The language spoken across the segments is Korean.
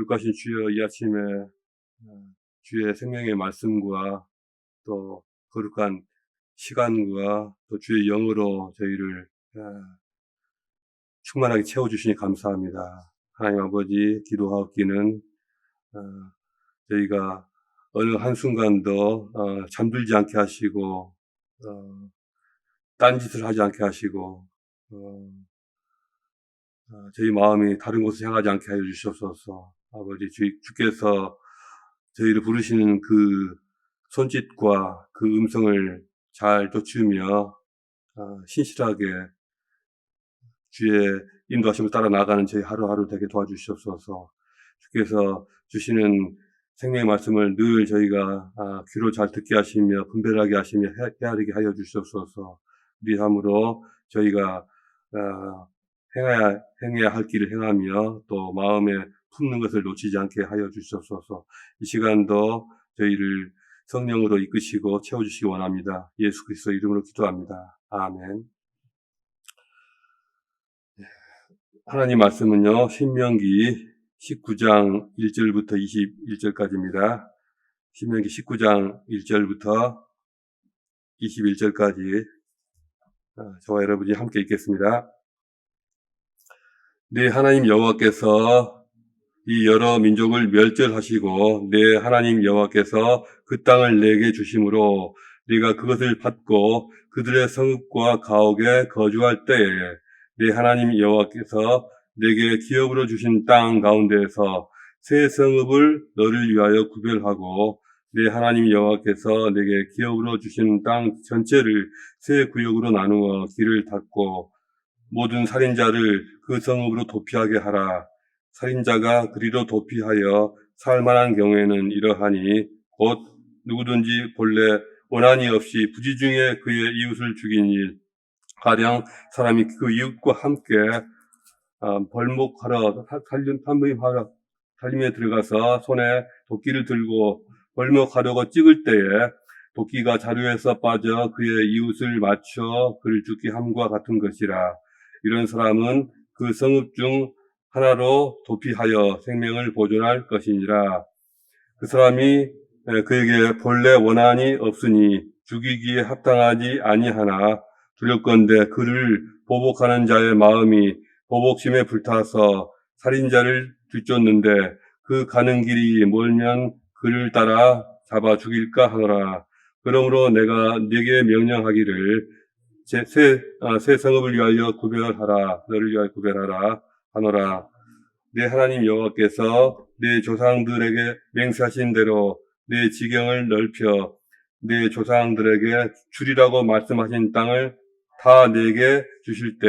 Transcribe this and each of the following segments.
거룩하신 주여, 이 아침에 주의 생명의 말씀과 또 거룩한 시간과 또 주의 영으로 저희를 충만하게 채워주시니 감사합니다. 하나님 아버지, 기도하옵기는 저희가 어느 한순간도 잠들지 않게 하시고 딴짓을 하지 않게 하시고 저희 마음이 다른 곳을 향하지 않게 하여 주시옵소서. 아버지, 주께서 저희를 부르시는 그 손짓과 그 음성을 잘 쫓으며 신실하게 주의 인도하심을 따라 나가는 저희 하루하루 되게 도와주시옵소서. 주께서 주시는 생명의 말씀을 늘 저희가 귀로 잘 듣게 하시며 분별하게 하시며 헤아리게 하여 주시옵소서. 우리 함으로 저희가 행해야 할 길을 행하며 또 마음에 품는 것을 놓치지 않게 하여 주시옵소서. 이 시간도 저희를 성령으로 이끄시고 채워주시기 원합니다. 예수 그리스도 이름으로 기도합니다. 아멘. 하나님 말씀은요, 신명기 19장 1절부터 21절까지입니다. 신명기 19장 1절부터 21절까지 저와 여러분이 함께 읽겠습니다. 네 하나님 여호와께서 이 여러 민족을 멸절하시고 네 하나님 여호와께서 그 땅을 내게 주심으로 네가 그것을 받고 그들의 성읍과 가옥에 거주할 때에 네 하나님 여호와께서 내게 기업으로 주신 땅 가운데에서 새 성읍을 너를 위하여 구별하고 네 하나님 여호와께서 내게 기업으로 주신 땅 전체를 새 구역으로 나누어 길을 닫고 모든 살인자를 그 성읍으로 도피하게 하라. 살인자가 그리로 도피하여 살만한 경우에는 이러하니 곧 누구든지 본래 원한이 없이 부지 중에 그의 이웃을 죽인 일, 가령 사람이 그 이웃과 함께 벌목하러 살림에 들어가서 손에 도끼를 들고 벌목하려고 찍을 때에 도끼가 자루에서 빠져 그의 이웃을 맞춰 그를 죽게 함과 같은 것이라. 이런 사람은 그 성읍 중 하나로 도피하여 생명을 보존할 것이니라. 그 사람이 그에게 본래 원한이 없으니 죽이기에 합당하지 아니하나 두렵건대 그를 보복하는 자의 마음이 보복심에 불타서 살인자를 뒤쫓는데 그 가는 길이 멀면 그를 따라 잡아 죽일까 하노라. 그러므로 내가 네게 명령하기를 새 성읍을 위하여 구별하라. 너를 위하여 구별하라 하노라. 네 하나님 여호와께서 네 조상들에게 맹세하신 대로 네 지경을 넓혀 네 조상들에게 주리라고 말씀하신 땅을 다 내게 주실 때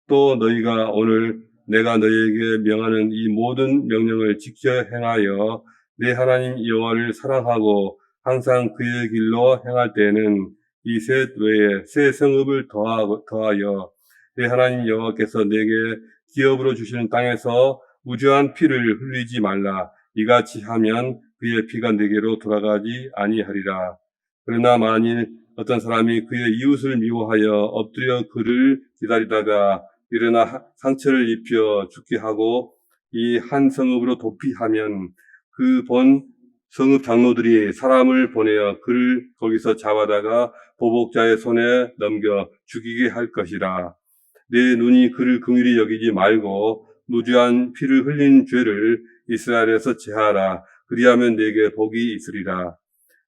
또 너희가 오늘 내가 너희에게 명하는 이 모든 명령을 지켜 행하여 네 하나님 여호와를 사랑하고 항상 그의 길로 행할 때에는 이 셋 외에 새 성읍을 더하여 네 하나님 여호와께서 내게 기업으로 주시는 땅에서 무죄한 피를 흘리지 말라. 이같이 하면 그의 피가 내게로 돌아가지 아니하리라. 그러나 만일 어떤 사람이 그의 이웃을 미워하여 엎드려 그를 기다리다가 일어나 상처를 입혀 죽게 하고 이 한 성읍으로 도피하면 그 본 성읍 장로들이 사람을 보내어 그를 거기서 잡아다가 보복자의 손에 넘겨 죽이게 할 것이라. 내 눈이 그를 긍휼히 여기지 말고 무죄한 피를 흘린 죄를 이스라엘에서 제하라. 그리하면 내게 복이 있으리라.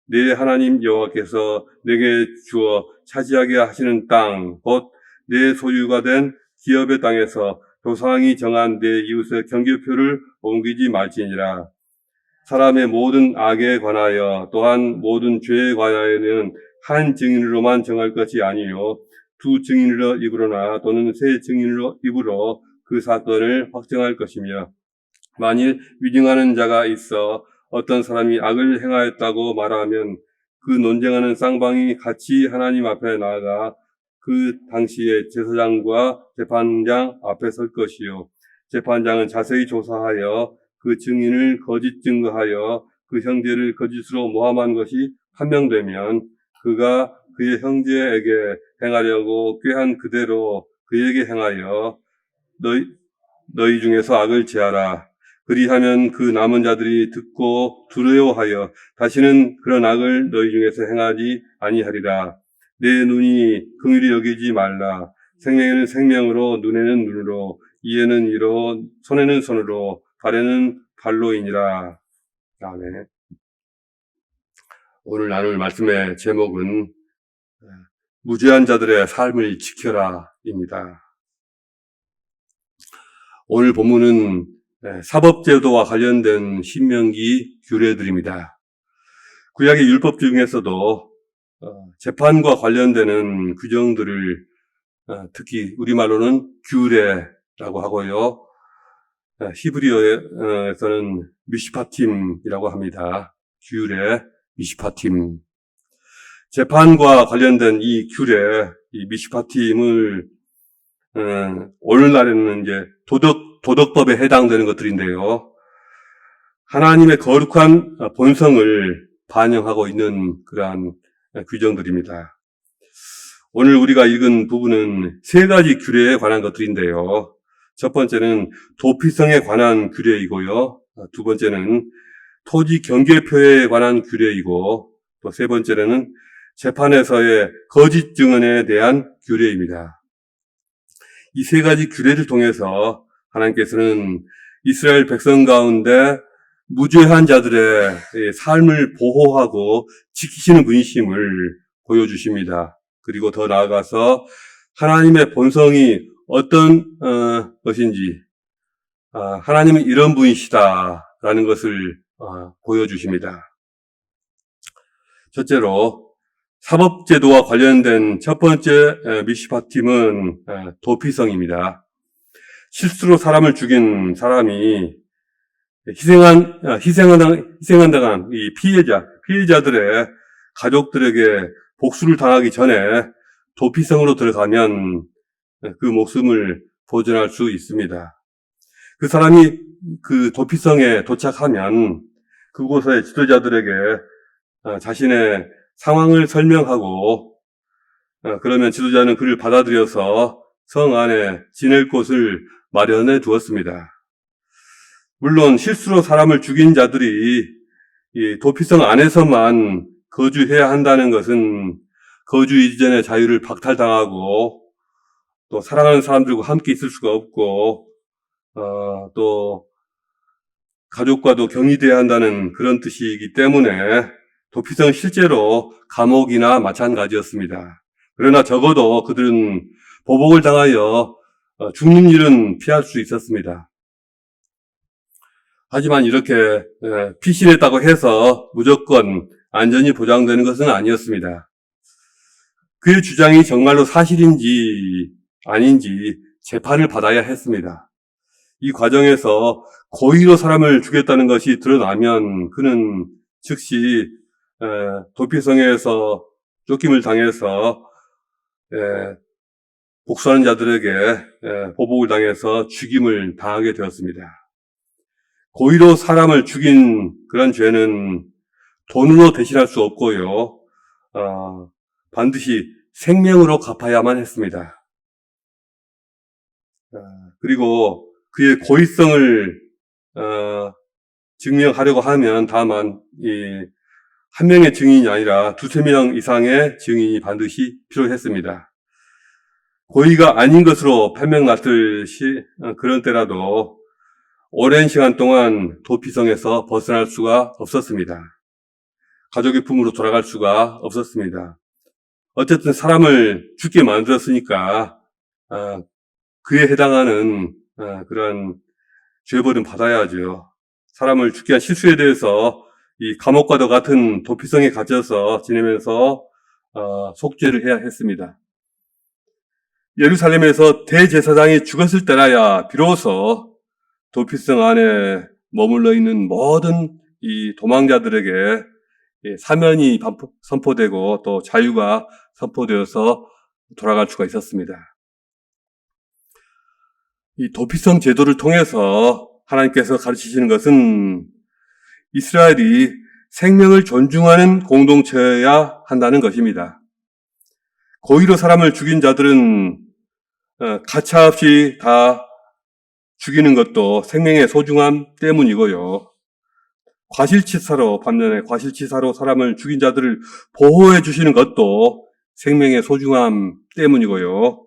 내 하나님 여호와께서 내게 주어 차지하게 하시는 땅, 곧 내 소유가 된 기업의 땅에서 조상이 정한 내 이웃의 경계표를 옮기지 말지니라. 사람의 모든 악에 관하여 또한 모든 죄에 관하여는 한 증인으로만 정할 것이 아니요 두 증인으로 입으로나 또는 세 증인으로 입으로 그 사건을 확정할 것이며, 만일 위증하는 자가 있어 어떤 사람이 악을 행하였다고 말하면 그 논쟁하는 쌍방이 같이 하나님 앞에 나아가 그 당시에 제사장과 재판장 앞에 설 것이요 재판장은 자세히 조사하여 그 증인을 거짓 증거하여 그 형제를 거짓으로 모함한 것이 판명되면 그가 그의 형제에게 행하려고 꾀한 그대로 그에게 행하여 너희 중에서 악을 제하라. 그리하면 그 남은 자들이 듣고 두려워하여 다시는 그런 악을 너희 중에서 행하지 아니하리라. 내 눈이 긍휼히 여기지 말라. 생명에는 생명으로, 눈에는 눈으로, 이에는 이로, 손에는 손으로, 발에는 발로이니라. 아멘. 오늘 나눌 말씀의 제목은 무죄한 자들의 삶을 지켜라입니다. 오늘 본문은 사법제도와 관련된 신명기 규례들입니다. 구약의 율법 중에서도 재판과 관련되는 규정들을 특히 우리말로는 규례라고 하고요. 히브리어에서는 미시파팀이라고 합니다. 규례, 미시파팀. 재판과 관련된 이 규례, 이 미시파팀을 오늘날에는 이제 도덕법에 해당되는 것들인데요. 하나님의 거룩한 본성을 반영하고 있는 그러한 규정들입니다. 오늘 우리가 읽은 부분은 세 가지 규례에 관한 것들인데요. 첫 번째는 도피성에 관한 규례이고요. 두 번째는 토지 경계표에 관한 규례이고, 또 세 번째는 재판에서의 거짓 증언에 대한 규례입니다. 이 세 가지 규례를 통해서 하나님께서는 이스라엘 백성 가운데 무죄한 자들의 삶을 보호하고 지키시는 분이심을 보여주십니다. 그리고 더 나아가서 하나님의 본성이 어떤 것인지, 하나님은 이런 분이시다라는 것을 보여주십니다. 첫째로 사법제도와 관련된 첫 번째 미시파팀은 도피성입니다. 실수로 사람을 죽인 사람이 희생당한 이 피해자들의 가족들에게 복수를 당하기 전에 도피성으로 들어가면 그 목숨을 보존할 수 있습니다. 그 사람이 그 도피성에 도착하면 그곳의 지도자들에게 자신의 상황을 설명하고, 그러면 지도자는 그를 받아들여서 성 안에 지낼 곳을 마련해 두었습니다. 물론 실수로 사람을 죽인 자들이 이 도피성 안에서만 거주해야 한다는 것은 거주 이전의 자유를 박탈당하고, 또 사랑하는 사람들과 함께 있을 수가 없고, 또 가족과도 격리돼야 한다는 그런 뜻이기 때문에 도피성은 실제로 감옥이나 마찬가지였습니다. 그러나 적어도 그들은 보복을 당하여 죽는 일은 피할 수 있었습니다. 하지만 이렇게 피신했다고 해서 무조건 안전이 보장되는 것은 아니었습니다. 그의 주장이 정말로 사실인지 아닌지 재판을 받아야 했습니다. 이 과정에서 고의로 사람을 죽였다는 것이 드러나면 그는 즉시 도피성에서 쫓김을 당해서 복수하는 자들에게 보복을 당해서 죽임을 당하게 되었습니다. 고의로 사람을 죽인 그런 죄는 돈으로 대신할 수 없고요. 반드시 생명으로 갚아야만 했습니다. 그리고 그의 고의성을 증명하려고 하면 다만 한 명의 증인이 아니라 두세 명 이상의 증인이 반드시 필요했습니다. 고의가 아닌 것으로 판명났듯이 그런 때라도 오랜 시간 동안 도피성에서 벗어날 수가 없었습니다. 가족의 품으로 돌아갈 수가 없었습니다. 어쨌든 사람을 죽게 만들었으니까 그에 해당하는 그런 죄벌은 받아야죠. 사람을 죽게 한 실수에 대해서 이 감옥과도 같은 도피성에 갇혀서 지내면서 속죄를 해야 했습니다. 예루살렘에서 대제사장이 죽었을 때라야 비로소 도피성 안에 머물러 있는 모든 이 도망자들에게 사면이 선포되고 또 자유가 선포되어서 돌아갈 수가 있었습니다. 이 도피성 제도를 통해서 하나님께서 가르치시는 것은 이스라엘이 생명을 존중하는 공동체여야 한다는 것입니다. 고의로 사람을 죽인 자들은 가차없이 다 죽이는 것도 생명의 소중함 때문이고요. 반면에 과실치사로 사람을 죽인 자들을 보호해 주시는 것도 생명의 소중함 때문이고요.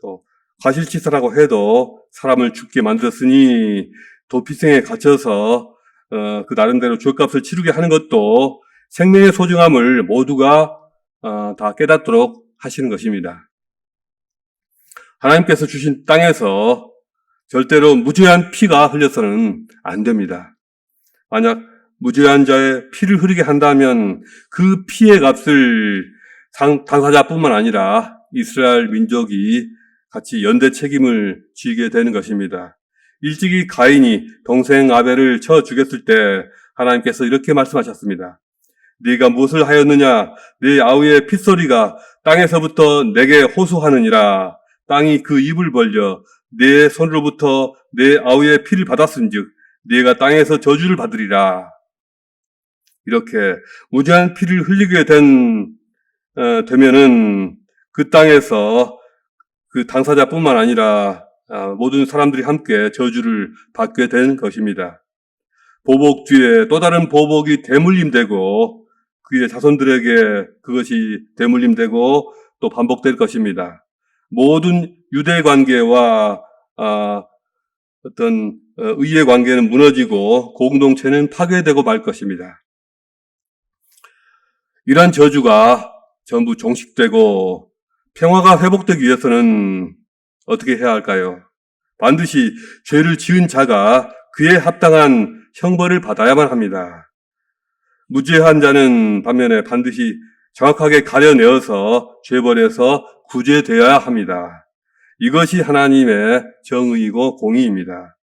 또 과실치사라고 해도 사람을 죽게 만들었으니 도피성에 갇혀서 그 나름대로 죗값을 치르게 하는 것도 생명의 소중함을 모두가 다 깨닫도록 하시는 것입니다. 하나님께서 주신 땅에서 절대로 무죄한 피가 흘려서는 안 됩니다. 만약 무죄한 자의 피를 흐르게 한다면 그 피의 값을 당사자뿐만 아니라 이스라엘 민족이 같이 연대 책임을 지게 되는 것입니다. 일찍이 가인이 동생 아벨을 쳐 죽였을 때 하나님께서 이렇게 말씀하셨습니다. 네가 무엇을 하였느냐? 네 아우의 핏소리가 땅에서부터 내게 호소하느니라. 땅이 그 입을 벌려 네 손으로부터 네 아우의 피를 받았은즉 네가 땅에서 저주를 받으리라. 이렇게 무죄한 피를 흘리게 되면은 그 땅에서 그 당사자뿐만 아니라 모든 사람들이 함께 저주를 받게 된 것입니다. 보복 뒤에 또 다른 보복이 대물림되고 그의 자손들에게 그것이 대물림되고 또 반복될 것입니다. 모든 유대 관계와 어떤 의의 관계는 무너지고 공동체는 파괴되고 말 것입니다. 이러한 저주가 전부 종식되고 평화가 회복되기 위해서는 어떻게 해야 할까요? 반드시 죄를 지은 자가 그에 합당한 형벌을 받아야만 합니다. 무죄한 자는 반면에 반드시 정확하게 가려내어서 죄벌에서 구제되어야 합니다. 이것이 하나님의 정의이고 공의입니다.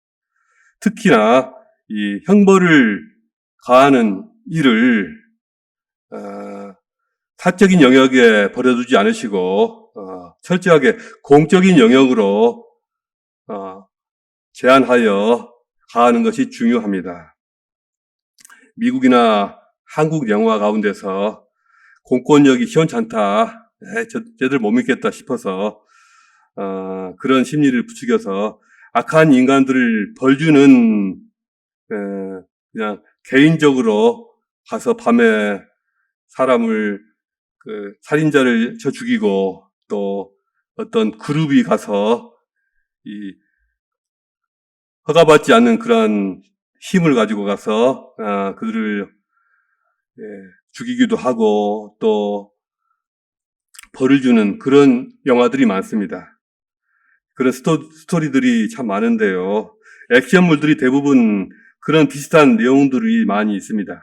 특히나 이 형벌을 가하는 일을 사적인 영역에 버려두지 않으시고 철저하게 공적인 영역으로 제한하여 가하는 것이 중요합니다. 미국이나 한국 영화 가운데서 공권력이 시원찮다, 쟤들 못 믿겠다 싶어서 그런 심리를 부추겨서 악한 인간들을 벌주는 그냥 개인적으로 가서 밤에 사람을 살인자를 쳐 죽이고 또 어떤 그룹이 가서 이 허가받지 않는 그런 힘을 가지고 가서 그들을 죽이기도 하고 또 벌을 주는 그런 영화들이 많습니다. 그런 스토리들이 참 많은데요. 액션물들이 대부분 그런 비슷한 내용들이 많이 있습니다.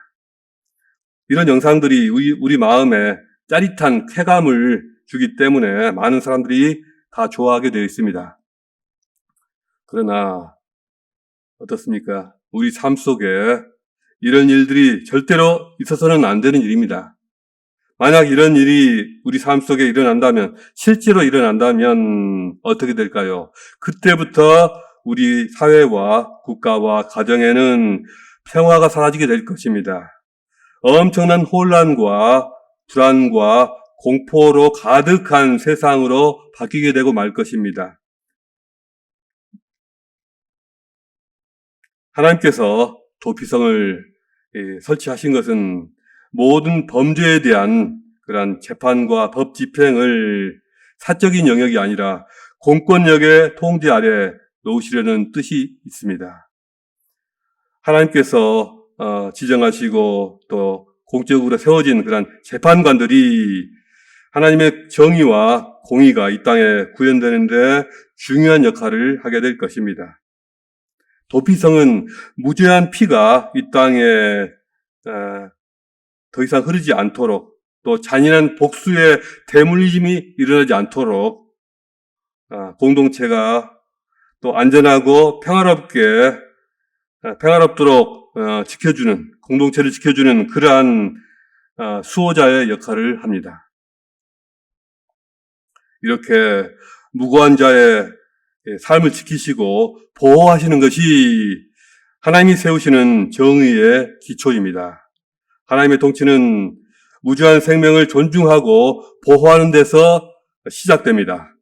이런 영상들이 우리 마음에 짜릿한 쾌감을 주기 때문에 많은 사람들이 다 좋아하게 되어 있습니다. 그러나 어떻습니까? 우리 삶 속에 이런 일들이 절대로 있어서는 안 되는 일입니다. 만약 이런 일이 우리 삶 속에 실제로 일어난다면 어떻게 될까요? 그때부터 우리 사회와 국가와 가정에는 평화가 사라지게 될 것입니다. 엄청난 혼란과 불안과 공포로 가득한 세상으로 바뀌게 되고 말 것입니다. 하나님께서 도피성을 설치하신 것은 모든 범죄에 대한 그런 재판과 법 집행을 사적인 영역이 아니라 공권력의 통제 아래 놓으시려는 뜻이 있습니다. 하나님께서 지정하시고 또 공적으로 세워진 그런 재판관들이 하나님의 정의와 공의가 이 땅에 구현되는데 중요한 역할을 하게 될 것입니다. 도피성은 무죄한 피가 이 땅에 더 이상 흐르지 않도록 또 잔인한 복수의 대물림이 일어나지 않도록 공동체가 또 안전하고 평화롭도록 지켜주는, 공동체를 지켜주는 그러한 수호자의 역할을 합니다. 이렇게 무고한 자의 삶을 지키시고 보호하시는 것이 하나님이 세우시는 정의의 기초입니다. 하나님의 통치는 무죄한 생명을 존중하고 보호하는 데서 시작됩니다.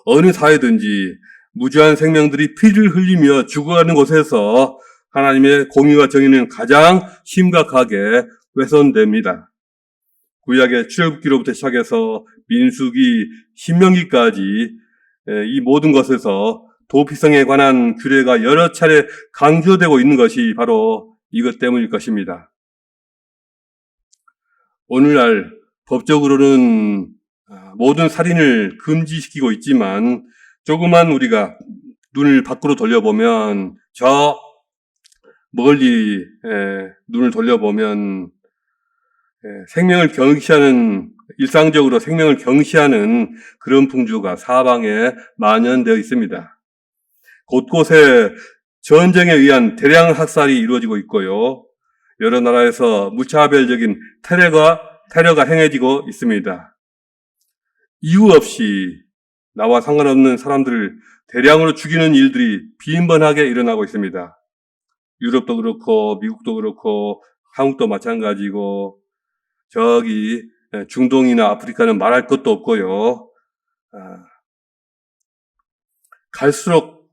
어느 사회든지 무지한 생명들이 피를 흘리며 죽어가는 곳에서 하나님의 공의와 정의는 가장 심각하게 훼손됩니다. 구약의 출애굽기로부터 시작해서 민수기, 신명기까지 이 모든 것에서 도피성에 관한 규례가 여러 차례 강조되고 있는 것이 바로 이것 때문일 것입니다. 오늘날 법적으로는 모든 살인을 금지시키고 있지만 조그만 우리가 눈을 밖으로 돌려보면 저 멀리 눈을 돌려보면 생명을 경시하는 일상적으로 생명을 경시하는 그런 풍조가 사방에 만연되어 있습니다. 곳곳에 전쟁에 의한 대량 학살이 이루어지고 있고요. 여러 나라에서 무차별적인 테러가 행해지고 있습니다. 이유 없이 나와 상관없는 사람들을 대량으로 죽이는 일들이 빈번하게 일어나고 있습니다. 유럽도 그렇고 미국도 그렇고 한국도 마찬가지고 저기 중동이나 아프리카는 말할 것도 없고요. 갈수록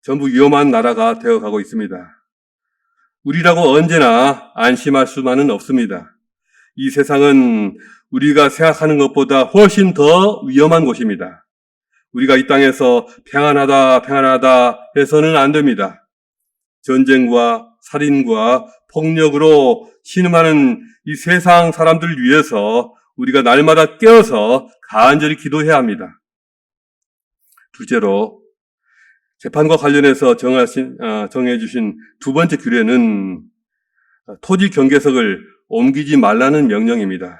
전부 위험한 나라가 되어가고 있습니다. 우리라고 언제나 안심할 수만은 없습니다. 이 세상은 우리가 생각하는 것보다 훨씬 더 위험한 곳입니다. 우리가 이 땅에서 평안하다 해서는 안 됩니다. 전쟁과 살인과 폭력으로 신음하는 이 세상 사람들을 위해서 우리가 날마다 깨어서 간절히 기도해야 합니다. 둘째로 재판과 관련해서 정해주신 두 번째 규례는 토지 경계석을 옮기지 말라는 명령입니다.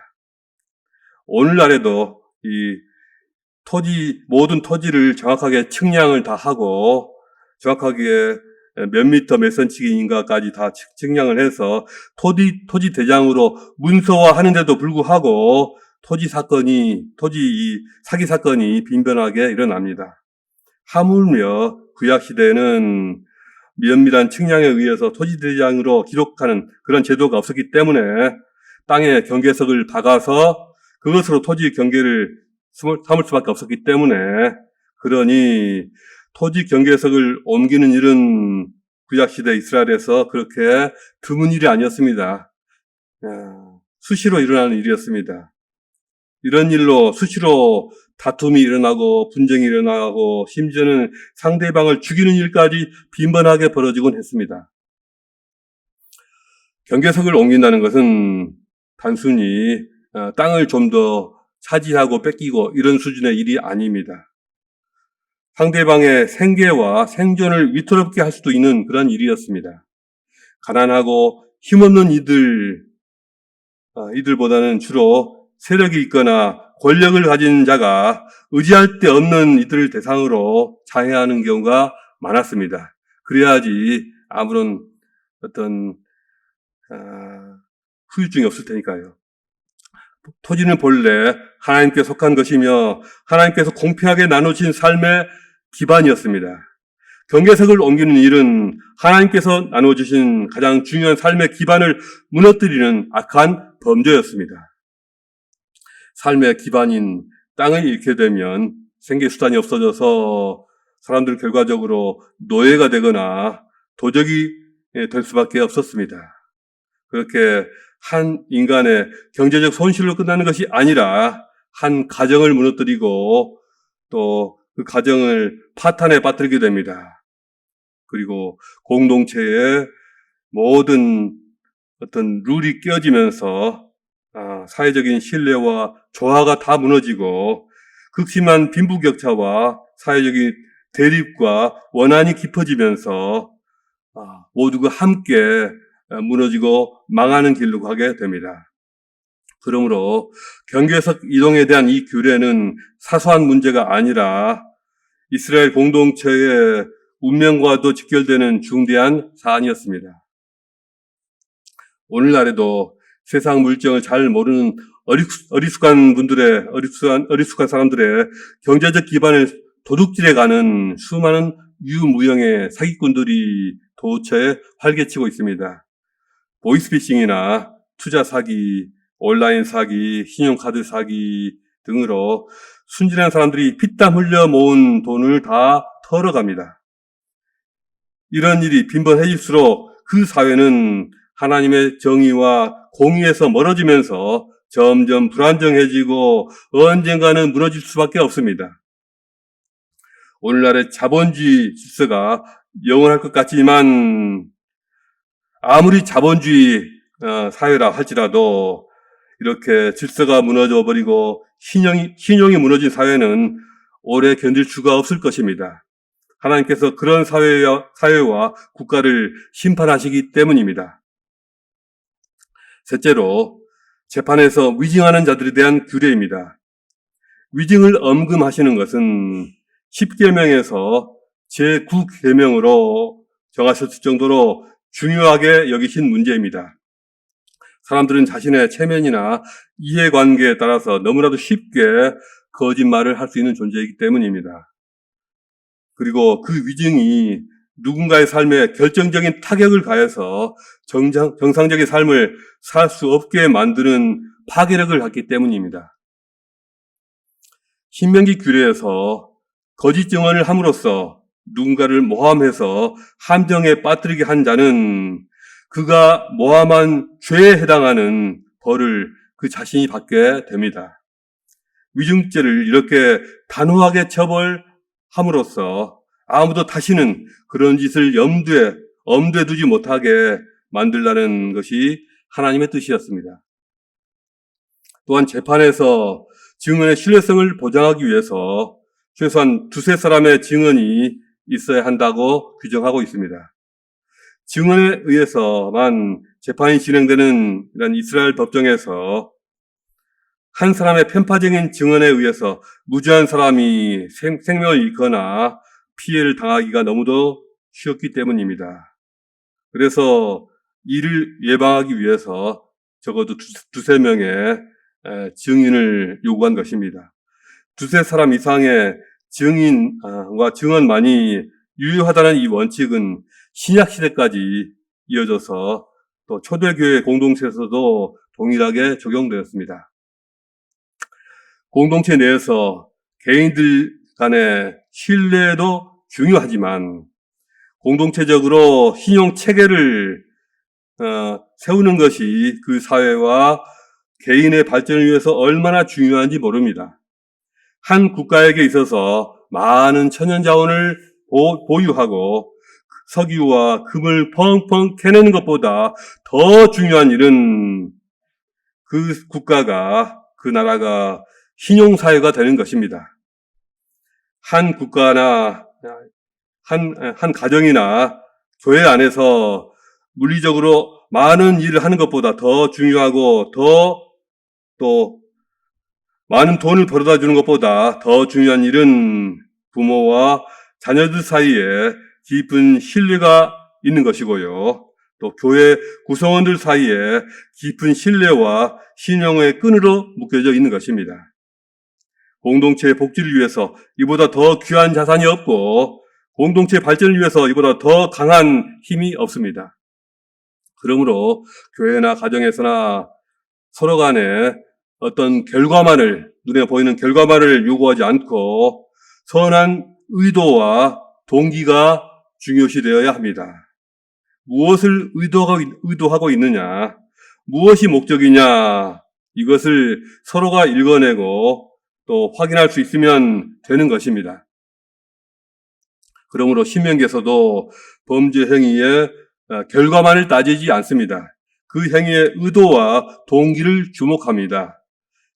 오늘날에도 이 모든 토지를 정확하게 측량을 다 하고 정확하게 몇 미터 몇 센치인가까지 다 측량을 해서 토지 대장으로 문서화하는데도 불구하고 토지 사기 사건이 빈번하게 일어납니다. 하물며 구약 시대에는 면밀한 측량에 의해서 토지 대장으로 기록하는 그런 제도가 없었기 때문에 땅에 경계석을 박아서 그것으로 토지 경계를 삼을 수밖에 없었기 때문에 그러니 토지 경계석을 옮기는 일은 구약시대 이스라엘에서 그렇게 드문 일이 아니었습니다. 수시로 일어나는 일이었습니다. 이런 일로 수시로 다툼이 일어나고 분쟁이 일어나고 심지어는 상대방을 죽이는 일까지 빈번하게 벌어지곤 했습니다. 경계석을 옮긴다는 것은 단순히 땅을 좀 더 차지하고 뺏기고 이런 수준의 일이 아닙니다. 상대방의 생계와 생존을 위태롭게 할 수도 있는 그런 일이었습니다. 가난하고 힘없는 이들보다는 주로 세력이 있거나 권력을 가진 자가 의지할 데 없는 이들을 대상으로 자해하는 경우가 많았습니다. 그래야지 아무런 어떤 후유증이 없을 테니까요. 토지는 본래 하나님께 속한 것이며 하나님께서 공평하게 나누신 삶의 기반이었습니다. 경계석을 옮기는 일은 하나님께서 나눠주신 가장 중요한 삶의 기반을 무너뜨리는 악한 범죄였습니다. 삶의 기반인 땅을 잃게 되면 생계수단이 없어져서 사람들 결과적으로 노예가 되거나 도적이 될 수밖에 없었습니다. 그렇게 한 인간의 경제적 손실로 끝나는 것이 아니라 한 가정을 무너뜨리고 또 그 가정을 파탄에 빠뜨리게 됩니다. 그리고 공동체의 모든 어떤 룰이 깨어지면서 사회적인 신뢰와 조화가 다 무너지고 극심한 빈부격차와 사회적인 대립과 원한이 깊어지면서 모두가 함께 무너지고 망하는 길로 가게 됩니다. 그러므로 경계석 이동에 대한 이 규례는 사소한 문제가 아니라 이스라엘 공동체의 운명과도 직결되는 중대한 사안이었습니다. 오늘날에도 세상 물정을 잘 모르는 어리숙한 사람들의 경제적 기반을 도둑질해가는 수많은 유무형의 사기꾼들이 도처에 활개치고 있습니다. 보이스피싱이나 투자 사기, 온라인 사기, 신용카드 사기, 등으로 순진한 사람들이 피땀 흘려 모은 돈을 다 털어갑니다. 이런 일이 빈번해질수록 그 사회는 하나님의 정의와 공의에서 멀어지면서 점점 불안정해지고 언젠가는 무너질 수밖에 없습니다. 오늘날의 자본주의 질서가 영원할 것 같지만 아무리 자본주의 사회라 할지라도 이렇게 질서가 무너져 버리고 신용이 무너진 사회는 오래 견딜 수가 없을 것입니다. 하나님께서 그런 사회와 국가를 심판하시기 때문입니다. 셋째로 재판에서 위증하는 자들에 대한 규례입니다. 위증을 엄금하시는 것은 10계명에서 제9계명으로 정하셨을 정도로 중요하게 여기신 문제입니다. 사람들은 자신의 체면이나 이해관계에 따라서 너무나도 쉽게 거짓말을 할 수 있는 존재이기 때문입니다. 그리고 그 위증이 누군가의 삶에 결정적인 타격을 가해서 정상적인 삶을 살 수 없게 만드는 파괴력을 갖기 때문입니다. 신명기 규례에서 거짓 증언을 함으로써 누군가를 모함해서 함정에 빠뜨리게 한 자는 그가 모함한 죄에 해당하는 벌을 그 자신이 받게 됩니다. 위증죄를 이렇게 단호하게 처벌함으로써 아무도 다시는 그런 짓을 엄두에 두지 못하게 만들라는 것이 하나님의 뜻이었습니다. 또한 재판에서 증언의 신뢰성을 보장하기 위해서 최소한 2-3사람의 증언이 있어야 한다고 규정하고 있습니다. 증언에 의해서만 재판이 진행되는 이런 이스라엘 법정에서 한 사람의 편파적인 증언에 의해서 무죄한 사람이 생명을 잃거나 피해를 당하기가 너무도 쉬웠기 때문입니다. 그래서 이를 예방하기 위해서 적어도 2-3명의 증인을 요구한 것입니다. 2-3사람 이상의 증인과 증언만이 유효하다는 이 원칙은 신약시대까지 이어져서 또 초대교회 공동체에서도 동일하게 적용되었습니다. 공동체 내에서 개인들 간의 신뢰도 중요하지만 공동체적으로 신용 체계를 세우는 것이 그 사회와 개인의 발전을 위해서 얼마나 중요한지 모릅니다. 한 국가에게 있어서 많은 천연자원을 보유하고 석유와 금을 펑펑 캐내는 것보다 더 중요한 일은 그 국가가, 그 나라가 신용사회가 되는 것입니다. 한 국가나 한 가정이나 교회 안에서 물리적으로 많은 일을 하는 것보다 더 중요하고 또 많은 돈을 벌어다 주는 것보다 더 중요한 일은 부모와 자녀들 사이에 깊은 신뢰가 있는 것이고요. 또 교회 구성원들 사이에 깊은 신뢰와 신용의 끈으로 묶여져 있는 것입니다. 공동체의 복지를 위해서 이보다 더 귀한 자산이 없고 공동체 발전을 위해서 이보다 더 강한 힘이 없습니다. 그러므로 교회나 가정에서나 서로 간에 어떤 눈에 보이는 결과만을 요구하지 않고 선한 의도와 동기가 중요시 되어야 합니다. 무엇을 의도하고 있느냐, 무엇이 목적이냐, 이것을 서로가 읽어내고 또 확인할 수 있으면 되는 것입니다. 그러므로 신명기에서도 범죄 행위의 결과만을 따지지 않습니다. 그 행위의 의도와 동기를 주목합니다.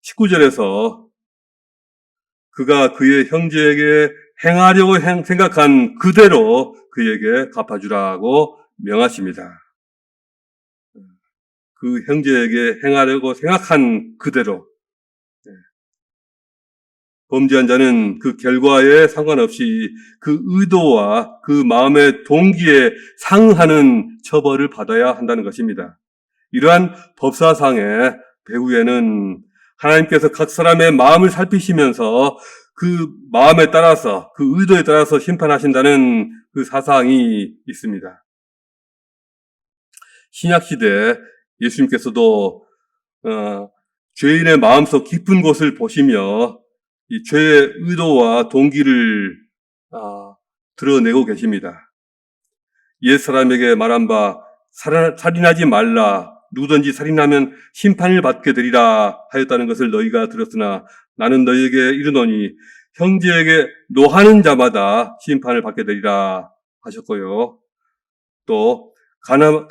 19절에서 그가 그의 형제에게 행하려고 생각한 그대로 그에게 갚아주라고 명하십니다. 그 형제에게 행하려고 생각한 그대로. 범죄한 자는 그 결과에 상관없이 그 의도와 그 마음의 동기에 상응하는 처벌을 받아야 한다는 것입니다. 이러한 법사상의 배후에는 하나님께서 각 사람의 마음을 살피시면서 그 마음에 따라서, 그 의도에 따라서 심판하신다는 그 사상이 있습니다. 신약시대 예수님께서도 죄인의 마음속 깊은 곳을 보시며 이 죄의 의도와 동기를 드러내고 계십니다. 옛사람에게 말한 바 살인하지 말라, 누구든지 살인하면 심판을 받게 되리라 하였다는 것을 너희가 들었으나 나는 너희에게 이르노니 형제에게 노하는 자마다 심판을 받게 되리라 하셨고요. 또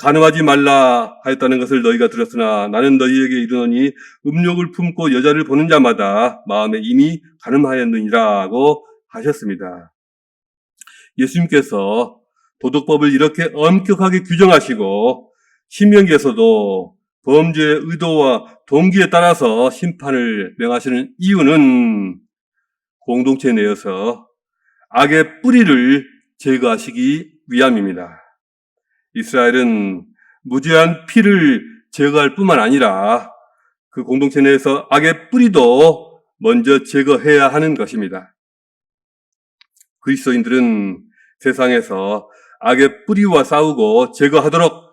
간음하지 말라 하였다는 것을 너희가 들었으나 나는 너희에게 이르노니 음욕을 품고 여자를 보는 자마다 마음에 이미 간음하였느니라고 하셨습니다. 예수님께서 도덕법을 이렇게 엄격하게 규정하시고 신명기에서도 범죄의 의도와 동기에 따라서 심판을 명하시는 이유는 공동체 내에서 악의 뿌리를 제거하시기 위함입니다. 이스라엘은 무죄한 피를 제거할 뿐만 아니라 그 공동체 내에서 악의 뿌리도 먼저 제거해야 하는 것입니다. 그리스도인들은 세상에서 악의 뿌리와 싸우고 제거하도록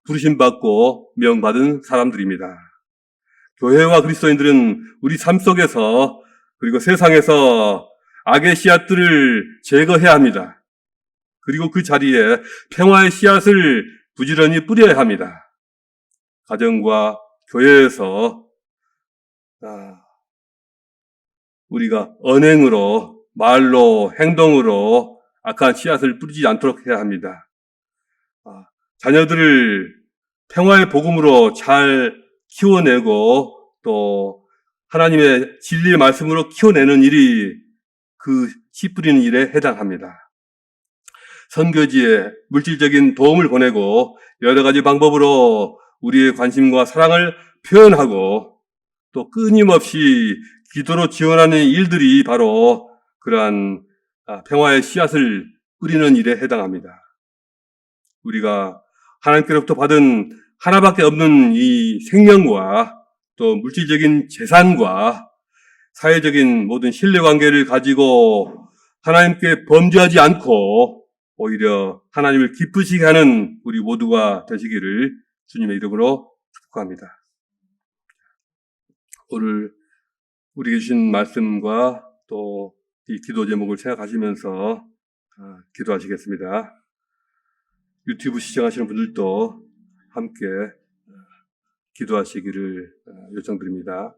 부르심받고 명받은 사람들입니다. 교회와 그리스도인들은 우리 삶 속에서 그리고 세상에서 악의 씨앗들을 제거해야 합니다. 그리고 그 자리에 평화의 씨앗을 부지런히 뿌려야 합니다. 가정과 교회에서 우리가 언행으로, 말로, 행동으로 악한 씨앗을 뿌리지 않도록 해야 합니다. 자녀들을 평화의 복음으로 잘 키워내고 또 하나님의 진리의 말씀으로 키워내는 일이 그 씨 뿌리는 일에 해당합니다. 선교지에 물질적인 도움을 보내고 여러 가지 방법으로 우리의 관심과 사랑을 표현하고 또 끊임없이 기도로 지원하는 일들이 바로 그러한 평화의 씨앗을 뿌리는 일에 해당합니다. 우리가 하나님께로부터 받은 하나밖에 없는 이 생명과 또 물질적인 재산과 사회적인 모든 신뢰관계를 가지고 하나님께 범죄하지 않고 오히려 하나님을 기쁘시게 하는 우리 모두가 되시기를 주님의 이름으로 축복합니다. 오늘 우리에게 주신 말씀과 또 이 기도 제목을 생각하시면서 기도하시겠습니다. 유튜브 시청하시는 분들도 함께 기도하시기를 요청드립니다.